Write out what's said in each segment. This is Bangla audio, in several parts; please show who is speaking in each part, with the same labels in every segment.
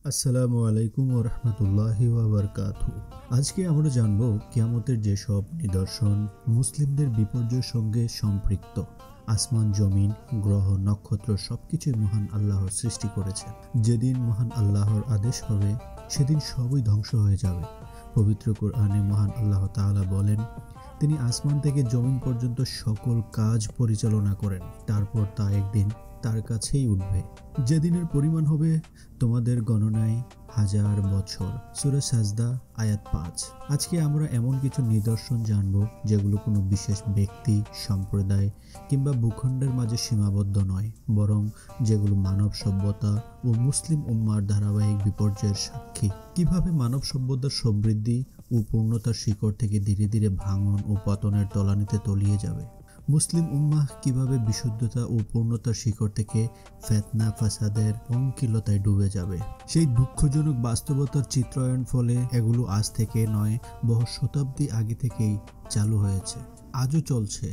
Speaker 1: আসসালামু আলাইকুম ওয়া রাহমাতুল্লাহি ওয়া বারাকাতুহু। আজকে আমরা জানব কিয়ামতের যেসব নিদর্শন মুসলিমদের বিপর্যয়ের সঙ্গে সম্পৃক্ত। আসমান, জমিন, গ্রহ, নক্ষত্র সবকিছুই মহান আল্লাহর সৃষ্টি করেছেন। যেদিন মহান আল্লাহর আদেশ হবে সেদিন সবই ধ্বংস হয়ে যাবে। পবিত্র কুরআনে মহান আল্লাহ তাআলা বলেন, তিনি আসমান থেকে জমিন পর্যন্ত সকল কাজ পরিচালনা করেন, তারপর তা একদিন তার কাছেই উঠবে, যেদিনের পরিমাণ হবে তোমাদের গণনায় 1000 বছর। সূরা সাজদা আয়াত 5। আজকে আমরা এমন কিছু নিদর্শন জানব যেগুলো কোনো বিশেষ ব্যক্তি, সম্প্রদায় কিংবা ভূখণ্ডের মাঝে সীমাবদ্ধ নয়, বরং যেগুলো মানব সভ্যতা ও মুসলিম উম্মার ধারাবাহিক বিপর্যয়ের সাক্ষী। কিভাবে মানব সভ্যতার সমৃদ্ধি ও পূর্ণতার শিকড় থেকে ধীরে ধীরে ভাঙন ও পতনের তলানিতে তলিয়ে যাবে। মুসলিম উম্মাহ কিভাবে বিশুদ্ধতা ও পূর্ণতার শিকড় থেকে ফিতনা ফাসাদের পঙ্কিলতায় ডুবে যাবে। সেই দুঃখজনক বাস্তবতার চিত্রায়ন ফলে এগুলো আজ থেকে নয়, বহু শতাব্দী আগে থেকেই চালু হয়েছে, আজও চলছে।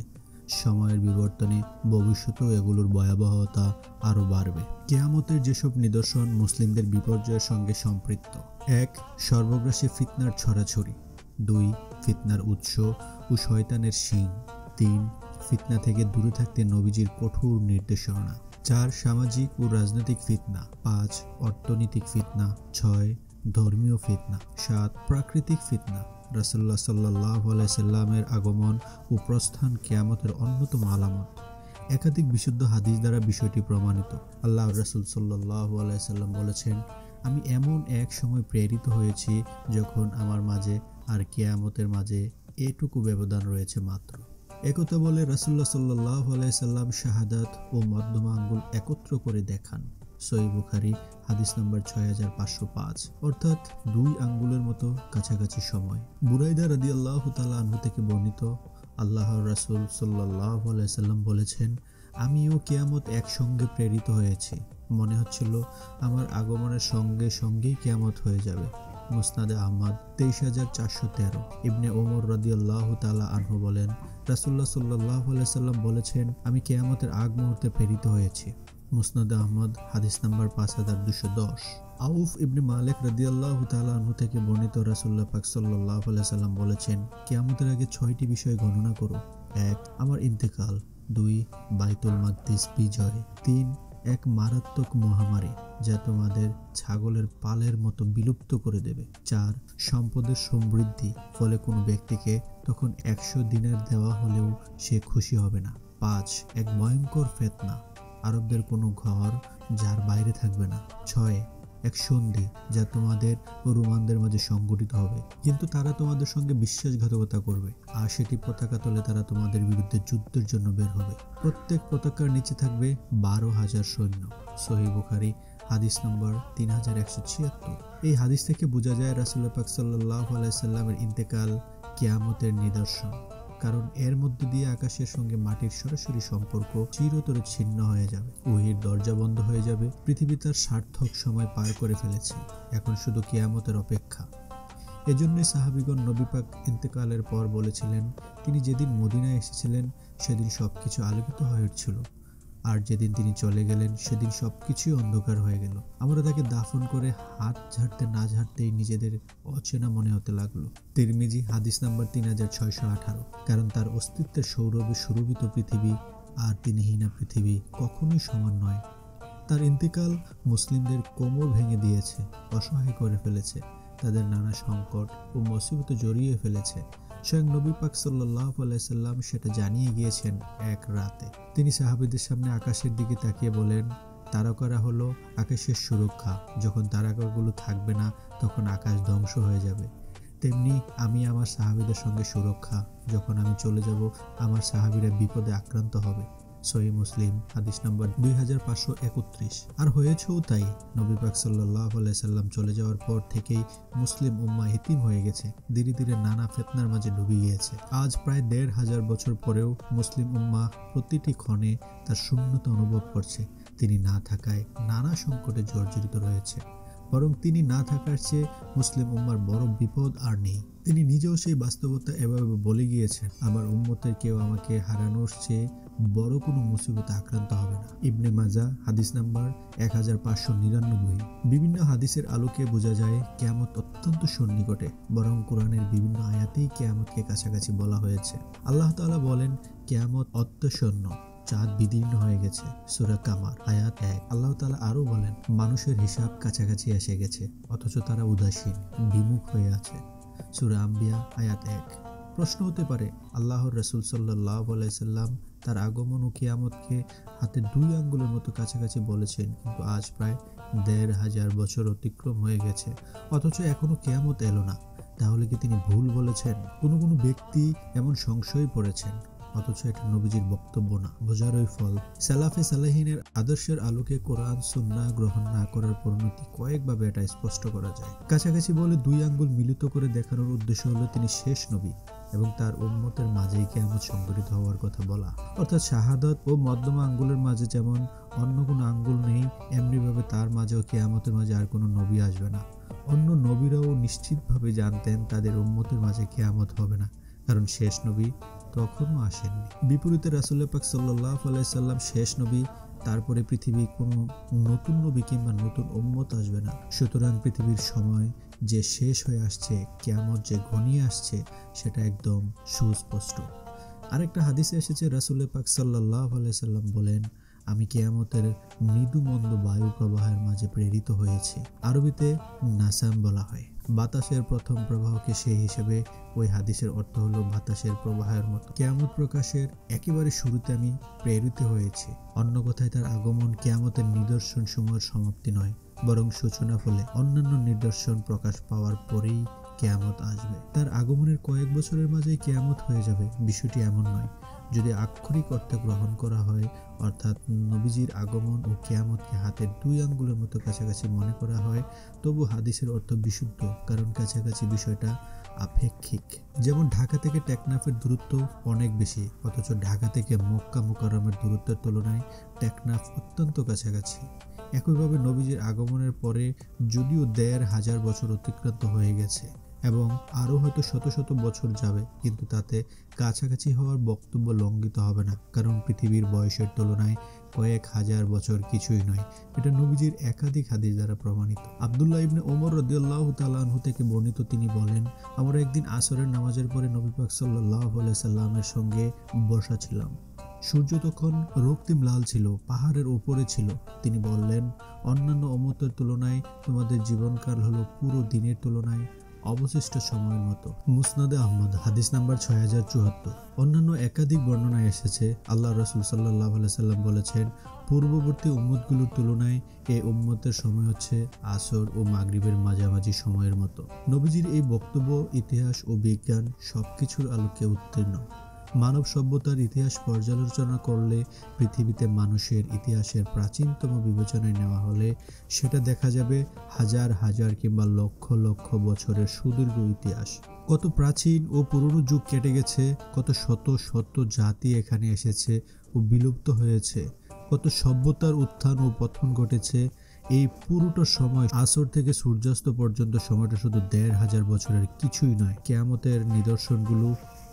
Speaker 1: সময়ের বিবর্তনে ভবিষ্যতেও এগুলোর ভয়াবহতা আরও বাড়বে। কিয়ামতের যেসব নিদর্শন মুসলিমদের বিপর্যয়ের সঙ্গে সম্পৃক্ত: 1. সর্বগ্রাসী ফিতনার ছড়াছড়ি। 2. ফিতনার উৎস ও শয়তানের শিং। 3. ফিতনা থেকে দূরে থাকতে নবীজির কঠোর নির্দেশনা। 4. সামাজিক ও রাজনৈতিক ফিতনা। 5. অর্থনৈতিক ফিতনা। 6. ধর্মীয় ফিতনা। 7. প্রাকৃতিক ফিতনা। রাসূলুল্লাহ সাল্লাল্লাহু আলাইহি সাল্লামের আগমন ও প্রস্থান কিয়ামতের অন্যতম আলামত। একাধিক বিশুদ্ধ হাদিস দ্বারা বিষয়টি প্রমাণিত। আল্লাহর রাসূল সাল্লাল্লাহু আলাইহি সাল্লাম বলেছেন, আমি এমন এক সময় প্রেরিত হয়েছি যখন আমার মাঝে আর কিয়ামতের মাঝে এটুকু ব্যবধান রয়েছে মাত্র। একথা বলে রাসূলুল্লাহ সাল্লাল্লাহু আলাইহি সাল্লাম শাহাদাত ও মধ্যমা আঙ্গুল একত্র করে দেখান। সহিহ বুখারী হাদিস নম্বর 6505, অর্থাৎ 2 আঙ্গুলের মতো কাছাকাছি সময়। বুরাইদা রাদিয়াল্লাহু তাআলা আনহু থেকে বর্ণিত, আল্লাহর রাসূল সাল্লাল্লাহু আলাইহি সাল্লাম বলেছেন, আমিও কিয়ামত একসঙ্গে প্রেরিত হয়েছি। মনে হচ্ছিল আমার আগমনের সঙ্গে সঙ্গেই কিয়ামত হয়ে যাবে। মুসনাদে আহমদ 23413। ইবনে ওমর রাদিয়াল্লাহু তাআলা আনহু বলেন, রাসূলুল্লাহ সাল্লাল্লাহু আলাইহি সাল্লাম বলেছেন, আমি কিয়ামতের আগ মুহূর্তে প্রেরিত হয়েছি। মুসনাদে আহমদ হাদিস নাম্বার 5210। আউফ ইবনে মালিক রাদিয়াল্লাহু তাআলা আনহু থেকে বর্ণিত, রাসূলুল্লাহ পাক সাল্লাল্লাহু আলাইহি সাল্লাম বলেছেন, কিয়ামতের আগে 6টি বিষয় গণনা করো। 1. আমার ইন্তেকাল। 2. বাইতুল মাকদিস বিজয়। 3. এক মারাত্মক মহামারী যা তোমাদের ছাগলের পালের মতো বিলুপ্ত করে দেবে। 4. সম্পদের সমৃদ্ধি, ফলে কোনো ব্যক্তিকে তখন 100 দিনার দেওয়া হলেও সে খুশি হবে না। 5. এক ভয়ঙ্কর ফিতনা, আরবদের কোনো ঘর যার বাইরে থাকবে না। 6. এক সন্ধি যা তোমাদের ও রোমানদের মাঝে সংগঠিত হবে, কিন্তু তারা তোমাদের সঙ্গে বিশ্বাসঘাতকতা করবে, আর সেটি পতাকা তলে তারা তোমাদের বিরুদ্ধে যুদ্ধের জন্য বের হবে। প্রত্যেক পতাকার নিচে থাকবে 12,000 সৈন্য। সহিহ বুখারী হাদিস নম্বর 3176। এই হাদিস থেকে বোঝা যায় রাসূলুল্লাহ পাক সাল্লাল্লাহু আলাইহি সাল্লামের ইন্তেকাল কিয়ামতের নিদর্শন, কারণ এর মধ্যে দিয়ে আকাশের সঙ্গে মাটির সরাসরি সম্পর্ক চিরতরে ছিন্ন হয়ে যাবে। ওহীর দরজা বন্ধ হয়ে যাবে। পৃথিবী তার সার্থক সময় পার করে ফেলেছে, এখন শুধু কিয়ামতের অপেক্ষা। এজন্যই সাহাবীগণ নবী পাক ইন্তেকালের পর বলেছিলেন, তিনি যেদিন মদিনায় এসেছিলেন সেদিন সবকিছু আলোকিত হয়ে উঠছিল, আর যেদিন তিনি চলে গেলেন সেদিন সবকিছুই অন্ধকার হয়ে গেল। আমরা তাকে দাফন করে হাত ঝাড়তে না ঝাড়তেই নিজেদের অচেনা মনে হতে লাগলো। তিরমিজি হাদিস নাম্বার 3618। কারণ তার অস্তিত্বের সৌরভে সুরভিত পৃথিবী আর তিনিহীনা পৃথিবী কখনোই সমান নয়। তার ইন্তেকাল মুসলিমদের কোমর ভেঙে দিয়েছে, অসহায় করে ফেলেছে, তাদের নানা সংকট ও মুসিবতে জড়িয়ে ফেলেছে। স্বয়ং নবী পাক সাল্লাল্লাহু আলাইহি সাল্লাম সেটা জানিয়ে গিয়েছেন এক রাতে। তিনি সাহাবীদের সামনে আকাশের দিকে তাকিয়ে বলেন, তারকারা হলো আকাশের সুরক্ষা, যখন তারকাগুলো থাকবে না তখন আকাশ ধ্বংস হয়ে যাবে। তেমনি আমি আমার সাহাবীদের সঙ্গে সুরক্ষা, যখন আমি চলে যাব আমার সাহাবীরা বিপদে আক্রান্ত হবে। সহিহ মুসলিম হাদিস নম্বর 2531। আর হয়েছেও তাই। নবী পাক সাল্লাল্লাহু আলাইহি সাল্লাম চলে যাওয়ার পর থেকেই মুসলিম উম্মাহ ইতিম হয়ে গেছে, ধীরে ধীরে নানা ফিতনার মাঝে ডুবে গিয়েছে। আজ প্রায় 1500 বছর পরেও মুসলিম উম্মাহ প্রতিটি ক্ষণে তার শূন্যতা অনুভব করছে। তিনি না থাকায় নানা সংকটে জর্জরিত রয়েছে, বরং তিনি না থাকার চেয়ে মুসলিম উম্মার বড় বিপদ আর নেই। তিনি নিজেও সেই বাস্তবতা এভাবে বলে গিয়েছেন, আমার উম্মতের কেউ আমাকে হারানোর চেয়ে বড় কোনো মুসিবতে আক্রান্ত হবে না। ইবনে মাজা হাদিস নাম্বার 1599। বিভিন্ন হাদিসের আলোকে বোঝা যায় কিয়ামত অত্যন্ত সন্নিকটে, বরং কোরআনের বিভিন্ন আয়াতেই কিয়ামতকে কাছাকাছি বলা হয়েছে। আল্লাহ তাআলা বলেন, কিয়ামত অত্যসন্ন, চাঁদ বিদীর্ণ হয়ে গেছে। সূরা কামার আয়াত 1। আল্লাহ তাআলা আরো বলেন, মানুষের হিসাব কাছাকাছি এসে গেছে, অথচ তারা উদাসীন, বিমুখ হয়ে আছে। সূরা আম্বিয়া আয়াত 1। প্রশ্ন হতে পারে, আল্লাহর রাসূল সাল্লাল্লাহু আলাইহি সাল্লাম তার আগমন ও কিয়ামতকে হাতের 2 আঙ্গুলের মতো কাছাকাছি বলেছেন, কিন্তু আজ প্রায় 1500 বছর অতিক্রম হয়ে গেছে, অথচ এখনো কিয়ামত এলো না। তাহলে কি তিনি ভুল বলেছেন? কোনো ব্যক্তি এমন সংশয়ে পড়েছেন, অথচ এটা নবীজির বক্তব্য না, বোঝারই ফল। সালাফে সালেহিনের আদর্শের আলোকে কোরআন সুন্নাহ গ্রহণ না করার পরিণতি কয়েকভাবে এটা স্পষ্ট করা যায়। কাছাকাছি বলে 2 আঙ্গুল মিলিত করে দেখানোর উদ্দেশ্য হলো তিনি শেষ নবী এবং তার উম্মতের মাঝেই কিয়ামত সংঘটিত হওয়ার কথা বলা। অর্থাৎ শাহাদাত ও মধ্যমা আঙ্গুলের মাঝে যেমন অন্য কোনো আঙ্গুল নেই, এমনিভাবে তার মাঝেও কিয়ামতের মাঝে আর কোনো নবী আসবে না। অন্য নবীরাও নিশ্চিতভাবে জানতেন তাদের উম্মতের মাঝে কিয়ামত হবে না, কারণ শেষ নবী তখনও আসেননি। বিপরীতে রাসূল পাক সাল্লাল্লাহু আলাইহি সাল্লাম শেষ নবী, তারপরে পৃথিবী কোনো নতুন নবী কিংবা নতুন উম্মত আসবে না। সুতরাং পৃথিবীর সময় যে শেষ হয়ে আসছে, কিয়ামত যে ঘনিয়ে আসছে, সেটা একদম সুস্পষ্ট। আরেকটা হাদিসে এসেছে, রাসূল পাক সাল্লাল্লাহু আলাইহি সাল্লাম বলেন, আমি কিয়ামতের মৃদু মন্দ বায়ু প্রবাহের মাঝে প্রেরিত হয়েছি। আরবিতে নাসাম বলা হয়। বাতাসের প্রথম প্রবাহকে সেই হিসেবে ওই হাদিসের অর্থ হলো বাতাসের প্রবাহের মতো। কিয়ামত প্রকাশের একেবারে শুরুতে আমি প্রেরিত হয়েছি। অন্য কথায় তার আগমন কিয়ামতের নিদর্শন সমূহের সমাপ্তি নয়, বরং সূচনা। ফলে অন্যান্য নিদর্শন প্রকাশ পাওয়ার পরেই কিয়ামত আসবে। তার আগমনের কয়েক বছরের মাঝেই কিয়ামত হয়ে যাবে, বিষয়টি এমন নয়। যদি আক্ষরিক অর্থে গ্রহণ করা হয়, অর্থাৎ নবীজির আগমন ও কিয়ামতকে হাতের 2 আঙ্গুলের মতো কাছাকাছি মনে করা হয়, তবু হাদিসের অর্থ বিশুদ্ধ, কারণ কাছাকাছি বিষয়টা আপেক্ষিক। যেমন ঢাকা থেকে টেকনাফের দূরত্ব অনেক বেশি, অথচ ঢাকা থেকে মক্কা মুকাররমের দূরত্বের তুলনায় টেকনাফ অত্যন্ত কাছাকাছি। একইভাবে নবীজির আগমনের পরে যদিও 1500 বছর অতিক্রান্ত হয়ে গেছে এবং আরও হয়তো শত শত বছর যাবে, কিন্তু তাতে কাছাকাছি হওয়ার বক্তব্য লঙ্ঘিত হবে না, কারণ পৃথিবীর বয়সের তুলনায় কয়েক হাজার বছর কিছুই নয়। এটা নবীজির একাধিক হাদিস দ্বারা প্রমাণিত। আব্দুল্লাহ ইবনে ওমর রাদিয়াল্লাহু তাআলা আনহু থেকে বর্ণিত, তিনি বলেন, আমরা একদিন আসরের নামাজের পরে নবী পাক সাল্লাল্লাহু আলাইহি সাল্লামের সঙ্গে বসা ছিলাম। সূর্য তখন রক্তিম লাল ছিল, পাহাড়ের উপরে ছিল। তিনি বললেন, অন্যান্য উম্মতের তুলনায় তোমাদের জীবনকাল হলো পুরো দিনের তুলনায় অবশিষ্ট সময়ের মতো। মুসনাদে আহমদ হাদিস নাম্বার 6074। অন্যান্য একাধিক বর্ণনায় এসেছে, আল্লাহ রাসূল সাল্লাল্লাহু আলাইহি সাল্লাম বলেছেন, পূর্ববর্তী উম্মতগুলোর তুলনায় এই উম্মতের সময় হচ্ছে আসর ও মাগরিবের মাঝামাঝি সময়ের মতো। নবীজির এই বক্তব্য ইতিহাস ও বিজ্ঞান সবকিছুর আলোকে উত্তীর্ণ। মানব সভ্যতার ইতিহাস পর্যালোচনা করলে, পৃথিবীতে মানুষের ইতিহাসের প্রাচীনতম বিবেচনায় নেওয়া হলে সেটা দেখা যাবে হাজার হাজার কিংবা লক্ষ লক্ষ বছরের সুদীর্ঘ ইতিহাস। কত প্রাচীন ও পুরনো যুগ কেটে গেছে, কত শত শত জাতি এখানে এসেছে ও বিলুপ্ত হয়েছে, কত সভ্যতার উত্থান ও পতন ঘটেছে। এই পুরোটা সময়, আসর থেকে সূর্যাস্ত পর্যন্ত সময়টা শুধু 1500 বছরের কিছুই নয়। কিয়ামতের নিদর্শনগুলো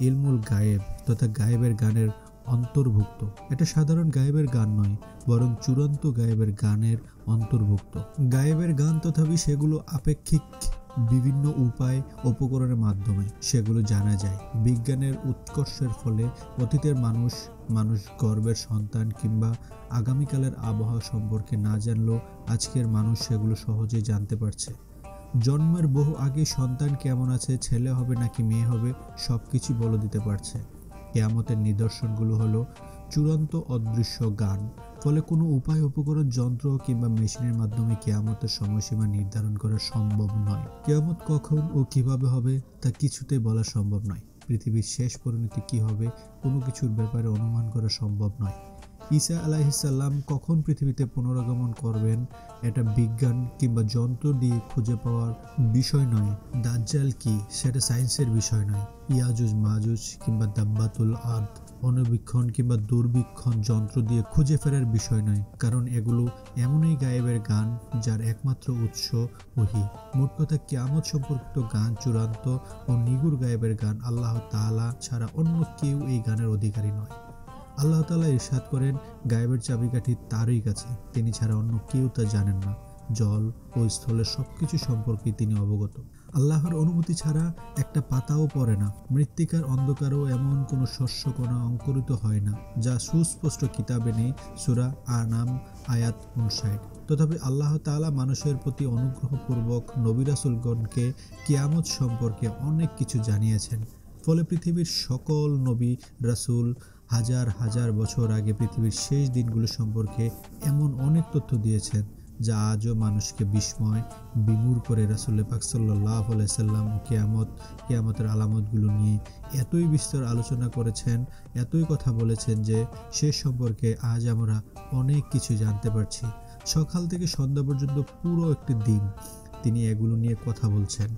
Speaker 1: ইলমুল গায়েব তথা গায়েবের গানের অন্তর্ভুক্ত। এটা সাধারণ গায়েবের গান নয়, বরং চূড়ান্ত গায়েবের গানের অন্তর্ভুক্ত। গায়েবের গান তথাপি সেগুলো আপেক্ষিক, বিভিন্ন উপায় উপকরণের মাধ্যমে সেগুলো জানা যায়। বিজ্ঞানের উৎকর্ষের ফলে অতীতের মানুষ গর্ভের সন্তান কিংবা আগামীকালের আবহাওয়া সম্পর্কে না জানলেও আজকের মানুষ সেগুলো সহজেই জানতে পারছে। জন্মের বহু আগে সন্তান কেমন আছে, ছেলে হবে নাকি মেয়ে হবে, সবকিছু বলে দিতে পারছে। কিয়ামতের নিদর্শনগুলো হলো চূড়ান্ত অদৃশ্য গান। ফলে কোনো উপায়, উপকরণ, যন্ত্র কিংবা মেশিনের মাধ্যমে কিয়ামতের সময়সীমা নির্ধারণ করা সম্ভব নয়। কিয়ামত কখন ও কিভাবে হবে তা কিছুতেই বলা সম্ভব নয়। পৃথিবীর শেষ পরিণতি কি হবে, কোনো কিছুর ব্যাপারে অনুমান করা সম্ভব নয়। ঈসা আলাইহিস সালাম কখন পৃথিবীতে পুনরাগমন করবেন, এটা বিজ্ঞান কিংবা যন্ত্র দিয়ে খুঁজে পাওয়ার বিষয় নয়। দাজ্জাল কি, সেটা সায়েন্সের বিষয় নয়। ইয়াজুজ মাজুজ কিংবা দাব্বাতুল আরদ অনুবীক্ষণ কিংবা দূরবীক্ষণ যন্ত্র দিয়ে খুঁজে ফেরার বিষয় নয়, কারণ এগুলো এমনই গায়েবের গান যার একমাত্র উৎস ওহী। মোট কথা, কিয়ামত সম্পর্কিত গান চূড়ান্ত ও নিগুড় গায়েবের গান। আল্লাহ তাআলা ছাড়া অন্য কেউ এই গানের অধিকারী নয়। আল্লাহ তাআলা ইরশাদ করেন, গায়েবের চাবিকাঠি তারই কাছে, তিনি ছাড়া অন্য কেউ তা জানেন না। জল ও স্থলের সবকিছু সম্পর্কে তিনি অবগত। আল্লাহর অনুমতি ছাড়া একটা পাতাও পড়ে না, মৃত্তিকার অন্ধকারও এমন কোনো শস্যকণা অঙ্কুরিত হয় না যা সুস্পষ্ট কিতাবে নেই। সূরা আনাম আয়াত 59। তথাপি আল্লাহ তাআলা মানুষের প্রতি অনুগ্রহপূর্বক নবী রাসূলগণকে কিয়ামত সম্পর্কে অনেক কিছু জানিয়েছেন। ফলে পৃথিবীর সকল নবী রাসূল হাজার হাজার বছর আগে পৃথিবীর শেষ দিনগুলো সম্পর্কে এমন অনেক তথ্য দিয়েছেন যা আজও মানুষকে বিস্ময় বিমূঢ় করে। রাসূল পাক সাল্লাল্লাহু আলাইহি সাল্লাম কিয়ামতের আলামতগুলো নিয়ে এতই বিস্তর আলোচনা করেছেন, এতই কথা বলেছেন যে সে সম্পর্কে আজ আমরা অনেক কিছু জানতে পারছি। সকাল থেকে সন্ধ্যা পর্যন্ত পুরো একটি দিন তিনি এগুলো নিয়ে কথা বলছেন।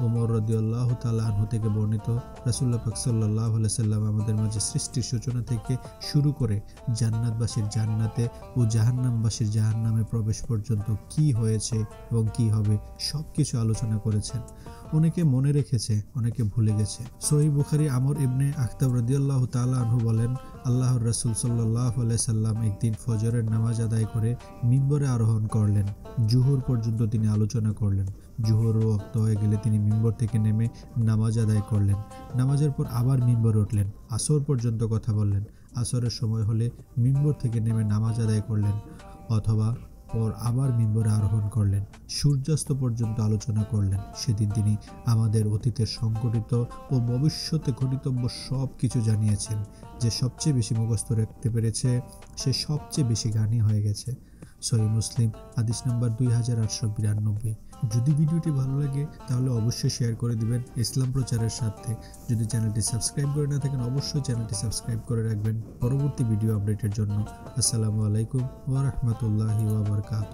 Speaker 1: ওমর রাদিয়াল্লাহু তাআলা আনহু থেকে বর্ণিত, রাসূলুল্লাহ পাক সাল্লাল্লাহু আলাইহি সাল্লাম আমাদের মাঝে সৃষ্টির সূচনা থেকে শুরু করে জান্নাতবাসীর জান্নাতে ও জাহান্নামবাসীর জাহান্নামে প্রবেশ পর্যন্ত কি হয়েছে এবং কি হবে সবকিছু আলোচনা করেছেন। অনেকে মনে রেখেছে, অনেকে ভুলে গেছে। সহিহ বুখারী আমর ইবনে আখতাব রাদিয়াল্লাহু তাআলা আনহু বলেন, আল্লাহর রাসূল সাল্লাল্লাহু আলাইহি সাল্লাম একদিন ফজরের নামাজ আদায় করে মিম্বরে আরোহণ করলেন। জুহুর পর্যন্ত তিনি আলোচনা করলেন। জুহুর ওয়াক্ত হয়ে গেলে তিনি মিম্বর থেকে নেমে নামাজ আদায় করলেন। নামাজের পর আবার মিম্বরে উঠলেন। আসর পর্যন্ত কথা বললেন। আসরের সময় হলে মিম্বর থেকে নেমে নামাজ আদায় করলেন, অথবা পর আবার মিম্বরে আরোহণ করলেন। সূর্যাস্ত পর্যন্ত আলোচনা করলেন। সেদিন তিনি আমাদের অতীতের সংঘটিত ও ভবিষ্যতে ঘটিতব্য সব কিছু জানিয়েছেন। যে সবচেয়ে বেশি মুখস্থ রাখতে পেরেছে সে সবচেয়ে বেশি জ্ঞানী হয়ে গেছে। সহিহ মুসলিম হাদিস নাম্বার 2892। যদি ভিডিওটি ভালো লাগে তাহলে অবশ্যই শেয়ার করে দিবেন ইসলাম প্রচারের স্বার্থে। যদি চ্যানেলটি সাবস্ক্রাইব করে না থাকেন অবশ্যই চ্যানেলটি সাবস্ক্রাইব করে রাখবেন পরবর্তী ভিডিও আপডেটের জন্য। আসসালামু আলাইকুম ওয়া রাহমাতুল্লাহি ওয়া বারাকাতুহু।